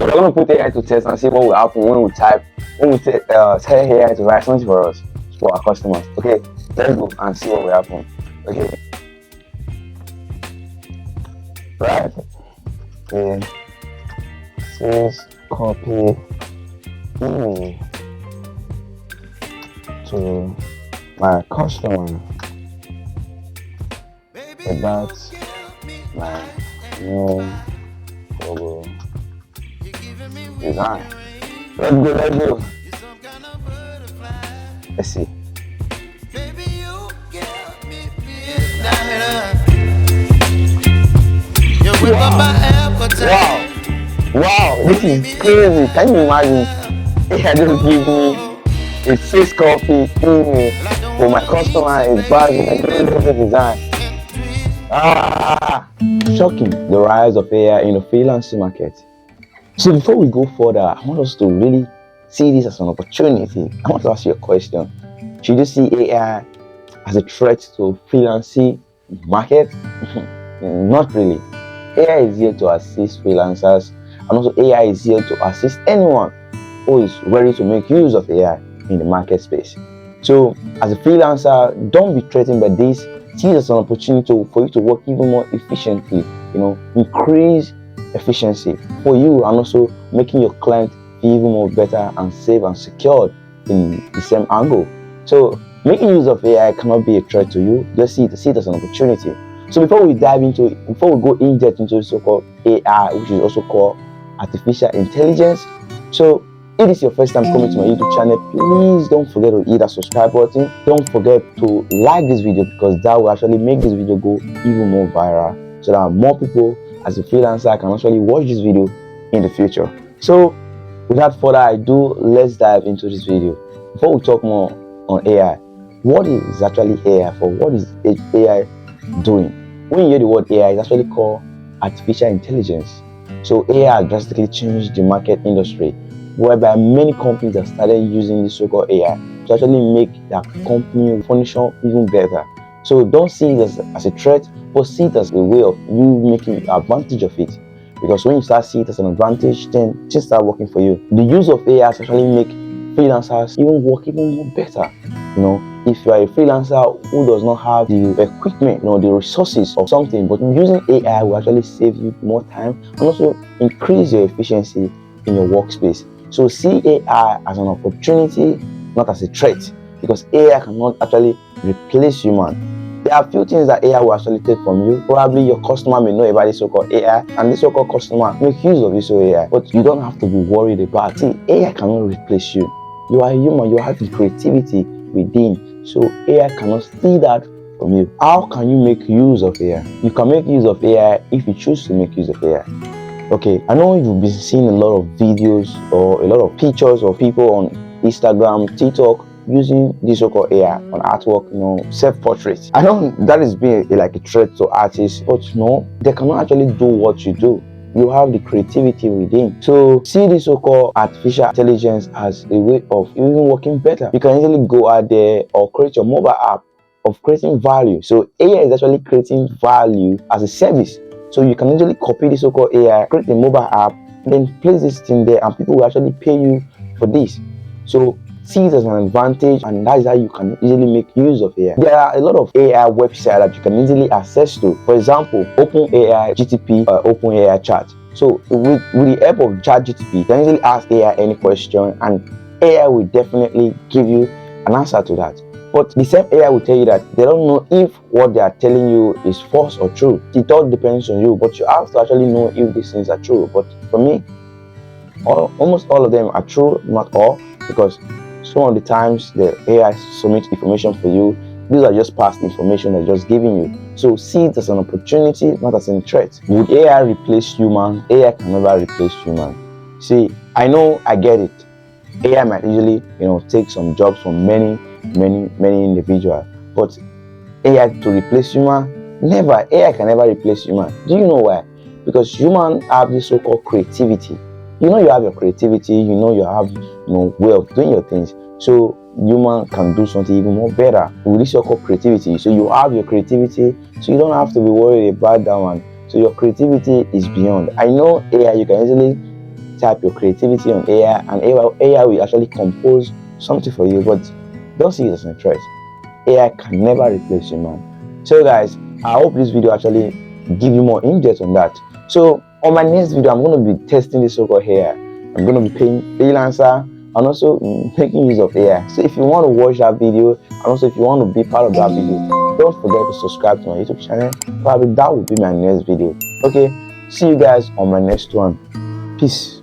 So we're gonna put AI to test and see what will happen when we tell AI to write something for us for our customers. Okay, let's go and see what will happen. Okay, right. Okay, says copy email to my customer about my new logo design. Let's go. Let's see. Wow. Wow, this is crazy. Can you imagine? AI just give me a 6 copy email for my customer is bad design. Shocking, the rise of AI in the freelancing market. So before we go further, I want us to really see this as an opportunity. I want to ask you a question. Should you see AI as a threat to freelancing market? Not really. AI is here to assist freelancers, and also AI is here to assist anyone who is ready to make use of AI in the market space. So as a freelancer, don't be threatened by this. See it as an opportunity for you to work even more efficiently, increase efficiency for you, and also making your client feel even more better and safe and secured in the same angle. So making use of AI cannot be a threat to you. Just see it as an opportunity. So before we go in depth into so-called AI, which is also called artificial intelligence. So if this is your first time coming to my YouTube channel, please don't forget to hit that subscribe button. Don't forget to like this video, because that will actually make this video go even more viral, so that more people as a freelancer can actually watch this video in the future. So without further ado, let's dive into this video. Before we talk more on AI, what is actually AI for? What is AI doing? When you hear the word AI, it's actually called artificial intelligence. So AI has drastically changed the market industry, whereby many companies have started using this so-called AI to actually make their company function even better. So don't see it as a threat, but see it as a way of you making advantage of it. Because when you start seeing it as an advantage, then things start working for you. The use of AI has actually make freelancers even work even more better. If you are a freelancer who does not have the equipment or the resources or something, but using AI will actually save you more time and also increase your efficiency in your workspace. So see AI as an opportunity, not as a threat, because AI cannot actually replace human. There are a few things that AI will actually take from you. Probably your customer may know about this so-called AI, and this so-called customer make use of this AI, but you don't have to be worried about it. See, AI cannot replace you. You are a human, you have the creativity within, so AI cannot steal that from you. How can you make use of AI? You can make use of AI if you choose to make use of AI. Okay, I know you've been seeing a lot of videos or a lot of pictures of people on Instagram, TikTok using this so-called AI on artwork, self-portraits. I know that is being like a threat to artists, but they cannot actually do what you do. You have the creativity within. So see this so-called artificial intelligence as a way of even working better. You can easily go out there or create your mobile app of creating value. So AI is actually creating value as a service. So you can easily copy this so-called AI, create a mobile app, then place this thing there, and people will actually pay you for this. So see it as an advantage, and that is how you can easily make use of AI. There are a lot of AI websites that you can easily access to. For example, OpenAI GTP or OpenAI Chat. So with the help of ChatGTP, you can easily ask AI any question, and AI will definitely give you an answer to that. But the same AI will tell you that they don't know if what they are telling you is false or true. It all depends on you, but you have to actually know if these things are true. But for me, almost all of them are true, not all, because some of the times the AI submits information for you. These are just past information they're just giving you. So see it as an opportunity, not as a threat. Would AI replace human? AI can never replace human. See, I know, I get it. AI might easily, take some jobs from many individuals, but AI to replace human? Never. AI can never replace human. Do you know why? Because humans have this so-called creativity. You have your creativity. You have way of doing your things. So human can do something even more better with this so-called creativity. So you have your creativity, so you don't have to be worried about that one. So your creativity is beyond. I know AI, you can easily type your creativity on AI, and AI will actually compose something for you. But don't see it as a threat. AI can never replace human. So guys, I hope this video actually give you more in-depth on that. So on my next video, I'm going to be testing this so-called AI. I'm going to be paying freelancer and also making use of AI. So if you want to watch that video, and also if you want to be part of that video, don't forget to subscribe to my YouTube channel. Probably that will be my next video. Okay, see you guys on my next one. Peace.